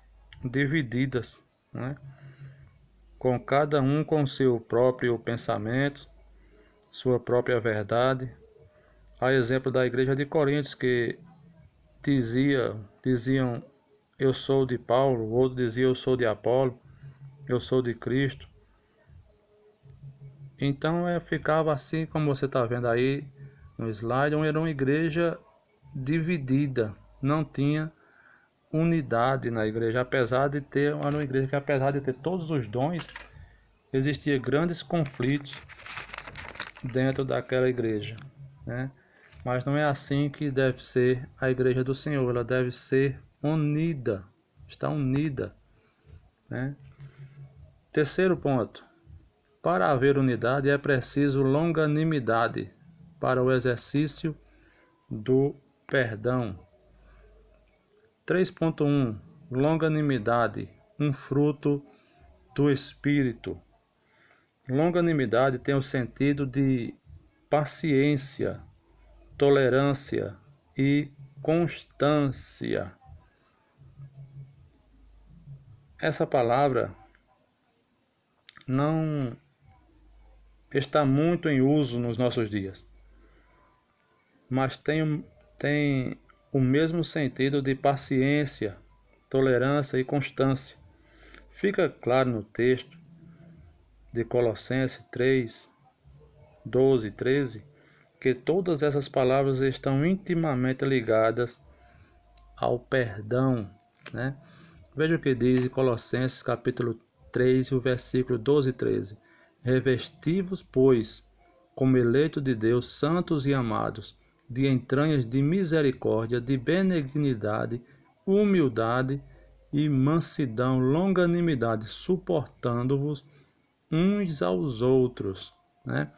divididas, né? Com cada um com seu próprio pensamento, sua própria verdade. A exemplo da igreja de Coríntios, que diziam eu sou de Paulo, o outro dizia eu sou de Apolo, eu sou de Cristo. Então ficava assim como você está vendo aí no slide, era uma igreja dividida, não tinha unidade na igreja, era uma igreja que apesar de ter todos os dons, existia grandes conflitos dentro daquela igreja, né? Mas não é assim que deve ser a igreja do Senhor, ela deve ser unida, está unida, né? Terceiro ponto, para haver unidade é preciso longanimidade para o exercício do perdão. 3.1 Longanimidade, um fruto do Espírito. Longanimidade tem o sentido de paciência, tolerância e constância. Essa palavra não está muito em uso nos nossos dias, mas tem o mesmo sentido de paciência, tolerância e constância. Fica claro no texto de Colossenses 3, 12 e 13, que todas essas palavras estão intimamente ligadas ao perdão, né? Veja o que diz em Colossenses capítulo 3, o versículo 12 e 13. Revesti-vos, pois, como eleito de Deus, santos e amados, de entranhas de misericórdia, de benignidade, humildade e mansidão, longanimidade, suportando-vos uns aos outros, né?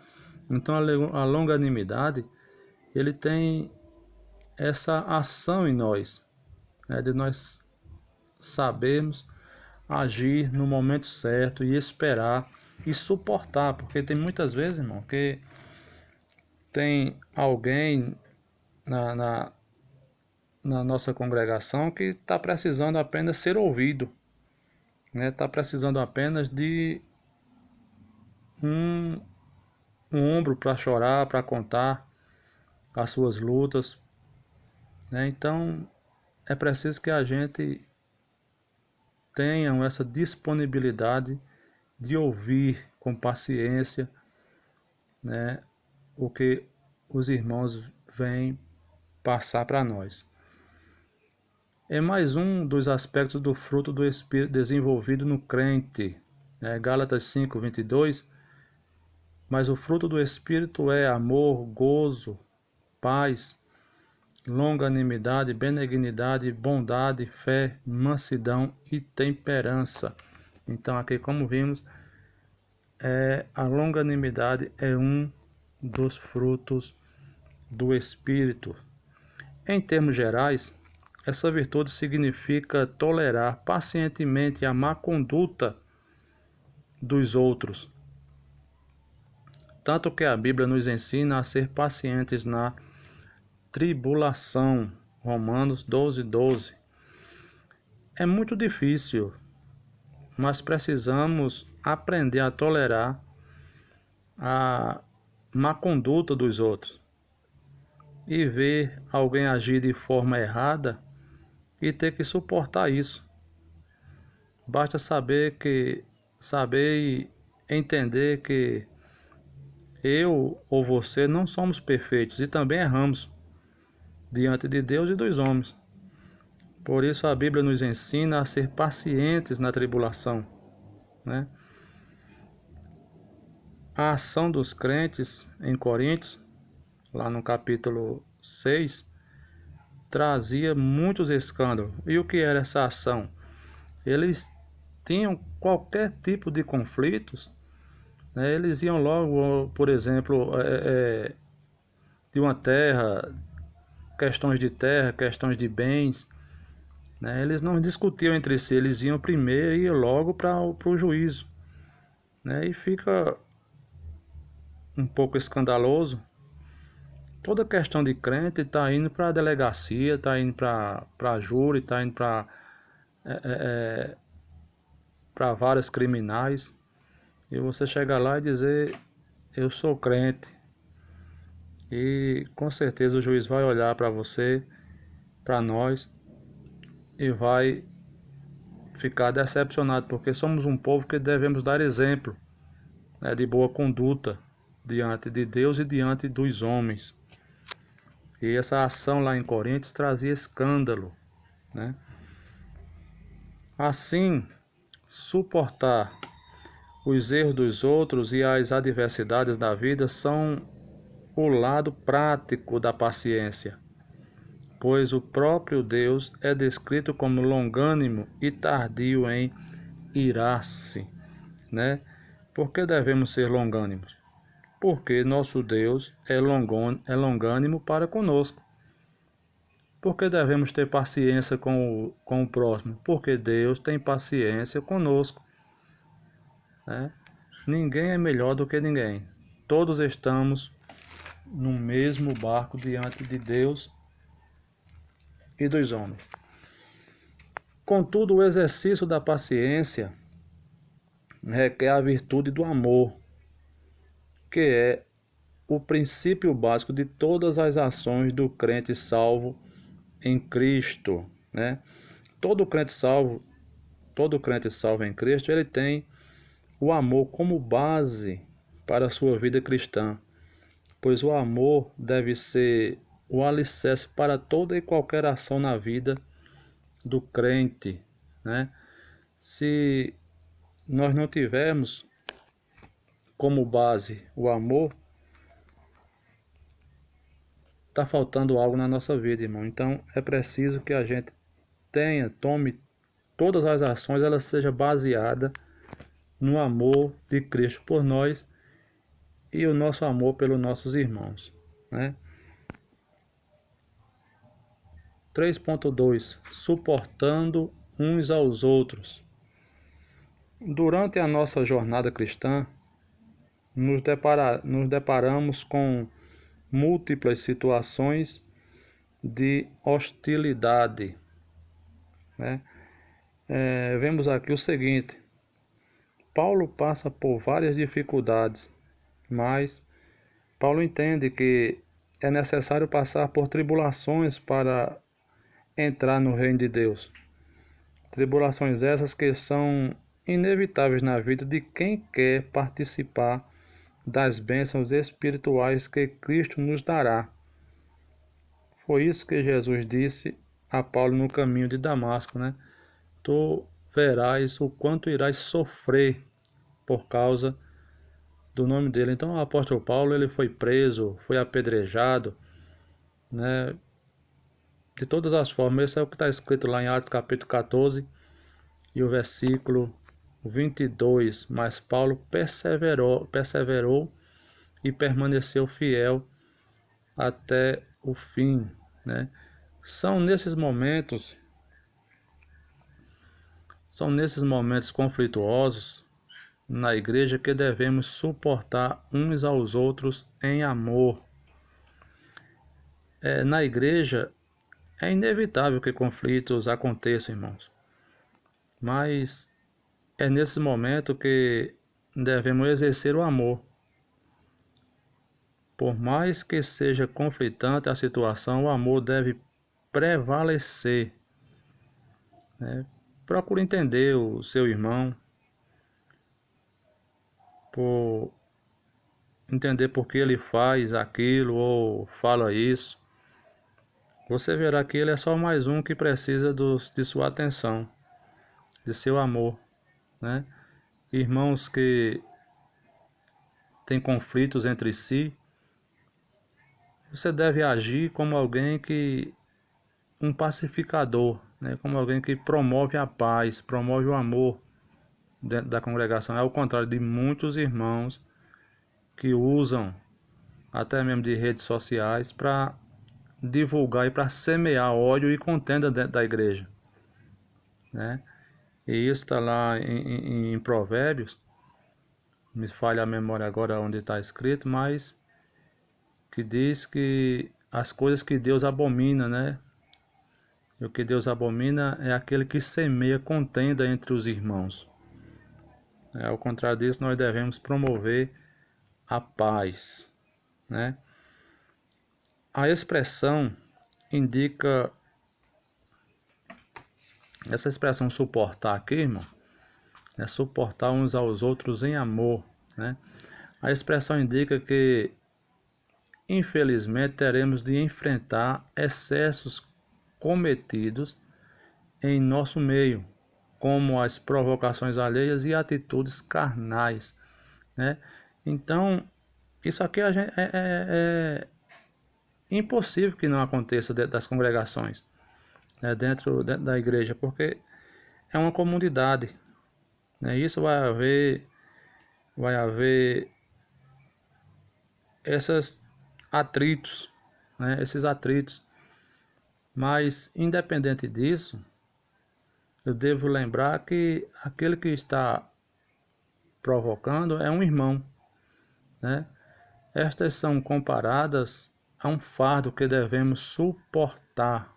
Então a longanimidade, ele tem essa ação em nós, né? De nós sabermos agir no momento certo e esperar e suportar, porque tem muitas vezes, irmão, que tem alguém na nossa congregação que está precisando apenas ser ouvido, né? Está precisando apenas de um ombro para chorar, para contar as suas lutas, né? Então é preciso que a gente tenha essa disponibilidade de ouvir com paciência, né, o que os irmãos vêm passar para nós. É mais um dos aspectos do fruto do Espírito desenvolvido no crente, né? Gálatas 5:22. Mas o fruto do Espírito é amor, gozo, paz, longanimidade, benignidade, bondade, fé, mansidão e temperança. Então aqui, como vimos, a longanimidade é um dos frutos do Espírito. Em termos gerais, essa virtude significa tolerar pacientemente a má conduta dos outros, tanto que a Bíblia nos ensina a ser pacientes na tribulação. Romanos 12:12. É muito difícil, mas precisamos aprender a tolerar a má conduta dos outros e ver alguém agir de forma errada e ter que suportar isso. Basta saber e entender que eu ou você não somos perfeitos e também erramos diante de Deus e dos homens. Por isso a Bíblia nos ensina a ser pacientes na tribulação, né? A ação dos crentes em Coríntios, lá no capítulo 6, trazia muitos escândalos. E o que era essa ação? Eles tinham qualquer tipo de conflitos, né? Eles iam logo, por exemplo, de uma terra, questões de bens, né? Eles não discutiam entre si, eles iam primeiro e iam logo para o juízo, né? E fica um pouco escandaloso. Toda questão de crente está indo para a delegacia, está indo para júri, está indo para várias criminais. E você chegar lá e dizer, eu sou crente. E com certeza o juiz vai olhar para você, para nós, e vai ficar decepcionado, porque somos um povo que devemos dar exemplo, né, de boa conduta diante de Deus e diante dos homens. E essa ação lá em Coríntios trazia escândalo, né? Assim, suportar os erros dos outros e as adversidades da vida são o lado prático da paciência, pois o próprio Deus é descrito como longânimo e tardio em irar-se, né? Por que devemos ser longânimos? Porque nosso Deus é longânimo para conosco. Por que devemos ter paciência com o próximo? Porque Deus tem paciência conosco, né? Ninguém é melhor do que ninguém. Todos estamos no mesmo barco diante de Deus e dos homens. Contudo, o exercício da paciência requer a virtude do amor, que é o princípio básico de todas as ações do crente salvo em Cristo, né? Todo crente salvo, todo crente salvo em Cristo, ele tem o amor como base para a sua vida cristã, pois o amor deve ser o alicerce para toda e qualquer ação na vida do crente, né? Se nós não tivermos como base o amor, está faltando algo na nossa vida, irmão. Então é preciso que a gente tome todas as ações, elas sejam baseadas no amor de Cristo por nós e o nosso amor pelos nossos irmãos, né? 3.2 Suportando uns aos outros. Durante a nossa jornada cristã, nos deparamos com múltiplas situações de hostilidade, né? Vemos aqui o seguinte: Paulo passa por várias dificuldades, mas Paulo entende que é necessário passar por tribulações para entrar no reino de Deus. Tribulações essas que são inevitáveis na vida de quem quer participar das bênçãos espirituais que Cristo nos dará. Foi isso que Jesus disse a Paulo no caminho de Damasco, né? Tu verás o quanto irás sofrer por causa do nome dele. Então o apóstolo Paulo, ele foi preso, foi apedrejado, né? De todas as formas. Esse é o que está escrito lá em Atos capítulo 14 e o versículo 22. Mas Paulo perseverou e permaneceu fiel até o fim, né? São nesses momentos conflituosos na igreja que devemos suportar uns aos outros em amor. Na igreja é inevitável que conflitos aconteçam, irmãos, mas é nesse momento que devemos exercer o amor. Por mais que seja conflitante a situação, o amor deve prevalecer, né? Procure entender o seu irmão, por entender por que ele faz aquilo ou fala isso. Você verá que ele é só mais um que precisa de sua atenção, de seu amor, né? Irmãos que têm conflitos entre si, você deve agir como um pacificador, né? Como alguém que promove a paz, promove o amor dentro da congregação. É ao contrário de muitos irmãos que usam até mesmo de redes sociais para divulgar e para semear ódio e contenda dentro da igreja, né? E isso está lá em Provérbios, me falha a memória agora onde está escrito, mas que diz que as coisas que Deus abomina, né? E o que Deus abomina é aquele que semeia contenda entre os irmãos. Ao contrário disso, nós devemos promover a paz, né? A expressão indica, essa expressão suportar aqui, irmão, é suportar uns aos outros em amor, né? A expressão indica que, infelizmente, teremos de enfrentar excessos cometidos em nosso meio, como as provocações alheias e atitudes carnais, né? Então, isso aqui é impossível que não aconteça dentro das congregações, né? Dentro da igreja, porque é uma comunidade, né? Isso vai haver esses atritos, né? Esses atritos. Mas, independente disso, eu devo lembrar que aquele que está provocando é um irmão, né? Estas são comparadas a um fardo que devemos suportar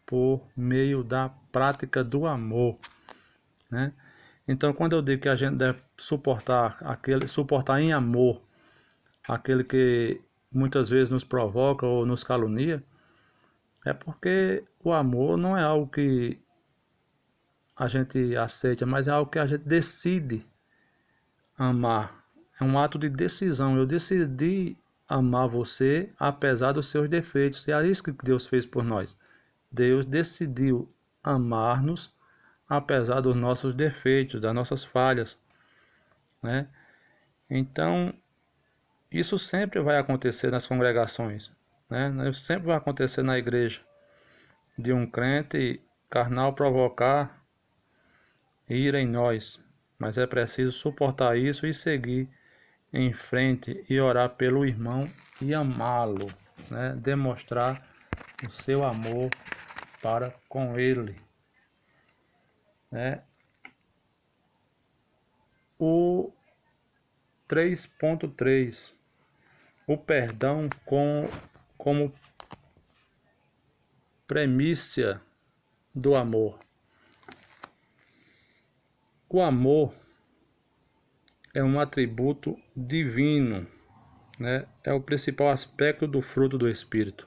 por meio da prática do amor, né? Então, quando eu digo que a gente deve suportar em amor aquele que muitas vezes nos provoca ou nos calunia, é porque o amor não é algo que a gente aceita, mas é algo que a gente decide amar. É um ato de decisão. Eu decidi amar você apesar dos seus defeitos. E é isso que Deus fez por nós. Deus decidiu amar-nos apesar dos nossos defeitos, das nossas falhas, né? Então, isso sempre vai acontecer nas congregações, né? Isso sempre vai acontecer na igreja, de um crente carnal provocar ira em nós, mas é preciso suportar isso e seguir em frente e orar pelo irmão e amá-lo, né? Demonstrar o seu amor para com ele, né? O 3.3, o perdão como premissa do amor. O amor é um atributo divino, né? É o principal aspecto do fruto do Espírito.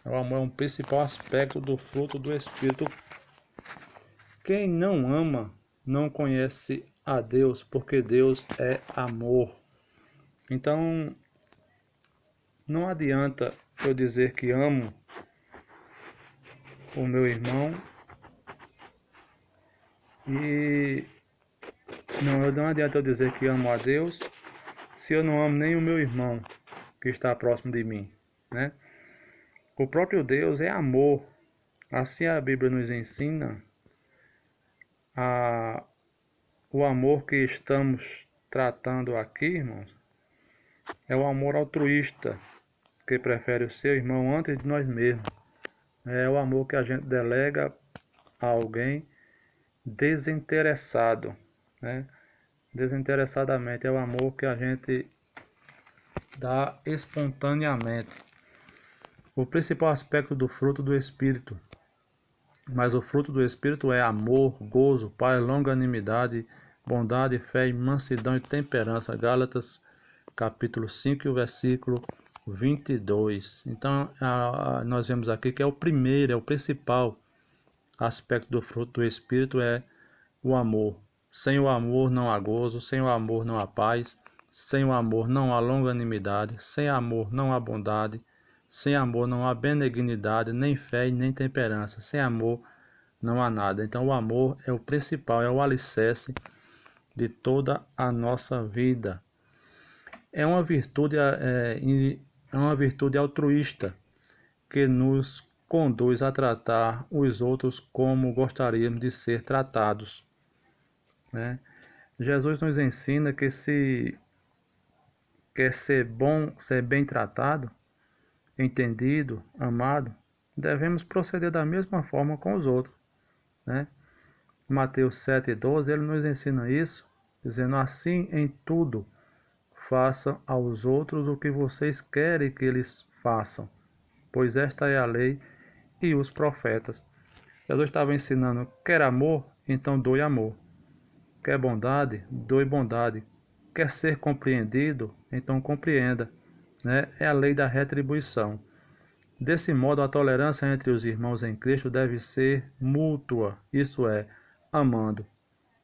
O amor é um principal aspecto do fruto do Espírito. Quem não ama não conhece a Deus, porque Deus é amor. Então, não adianta eu dizer que amo o meu irmão e não adianta eu dizer que amo a Deus se eu não amo nem o meu irmão que está próximo de mim, né? O próprio Deus é amor. Assim a Bíblia nos ensina o amor que estamos tratando aqui, irmãos, é o amor altruísta, que prefere o seu irmão antes de nós mesmos. É o amor que a gente delega a alguém desinteressado, né? Desinteressadamente, é o amor que a gente dá espontaneamente. O principal aspecto do fruto do Espírito. Mas o fruto do Espírito é amor, gozo, paz, longanimidade, bondade, fé, mansidão e temperança. Gálatas capítulo 5 e o versículo 22. Então, nós vemos aqui que é o primeiro, é o principal aspecto do fruto do Espírito é o amor. Sem o amor não há gozo, sem o amor não há paz, sem o amor não há longanimidade, sem amor não há bondade, sem amor não há benignidade, nem fé e nem temperança. Sem amor não há nada. Então o amor é o principal, é o alicerce de toda a nossa vida. É uma virtude altruísta que nos conduz a tratar os outros como gostaríamos de ser tratados, né? Jesus nos ensina que se quer ser bom, ser bem tratado, entendido, amado, devemos proceder da mesma forma com os outros, né? Mateus 7,12, ele nos ensina isso, dizendo assim: em tudo, façam aos outros o que vocês querem que eles façam, pois esta é a lei e os profetas. Jesus estava ensinando: quer amor? Então doe amor. Quer bondade? Doe bondade. Quer ser compreendido? Então compreenda. Né? É a lei da retribuição. Desse modo, a tolerância entre os irmãos em Cristo deve ser mútua, isso é, amando.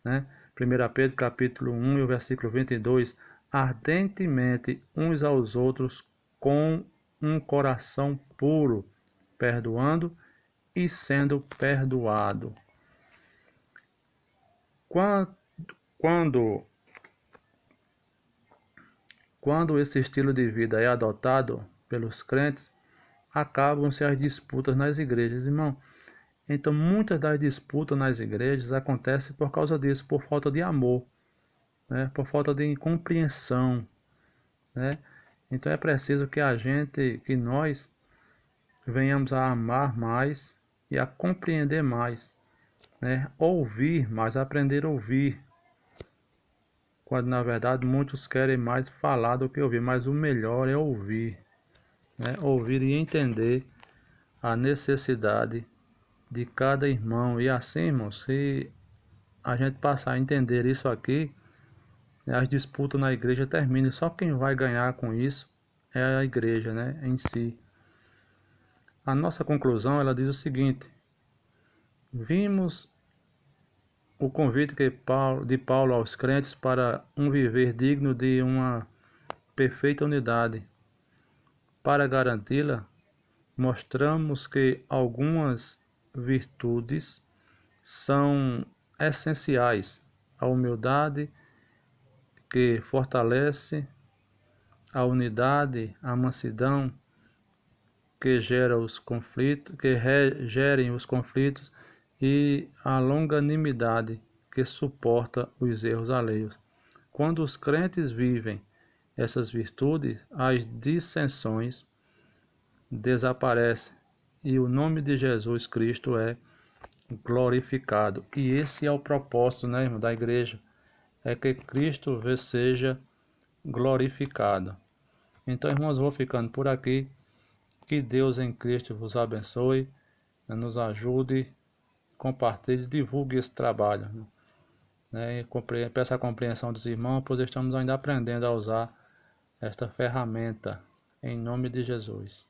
Né? 1 Pedro capítulo 1 e o versículo 22, ardentemente uns aos outros com um coração puro, perdoando e sendo perdoado. Quando, quando esse estilo de vida é adotado pelos crentes, acabam-se as disputas nas igrejas, irmão. Então, muitas das disputas nas igrejas acontecem por causa disso, por falta de amor, né? Por falta de compreensão, né? Então, é preciso que nós venhamos a amar mais e a compreender mais, né? Ouvir mais, aprender a ouvir, quando na verdade muitos querem mais falar do que ouvir, mas o melhor é ouvir, né? Ouvir e entender a necessidade de cada irmão. E assim, irmão, se a gente passar a entender isso aqui, né, as disputas na igreja terminam. Só quem vai ganhar com isso é a igreja, né, em si. A nossa conclusão, ela diz o seguinte: vimos o convite de Paulo aos crentes para um viver digno de uma perfeita unidade. Para garanti-la, mostramos que algumas virtudes são essenciais: a humildade, que fortalece a unidade, a mansidão, que gera os conflitos, gerem os conflitos, e a longanimidade, que suporta os erros alheios. Quando os crentes vivem essas virtudes, as dissensões desaparecem e o nome de Jesus Cristo é glorificado. E esse é o propósito, né, irmão, da igreja, é que Cristo seja glorificado. Então, irmãos, vou ficando por aqui. Que Deus em Cristo vos abençoe, nos ajude, compartilhe, divulgue esse trabalho, né? E peço a compreensão dos irmãos, pois estamos ainda aprendendo a usar esta ferramenta, em nome de Jesus.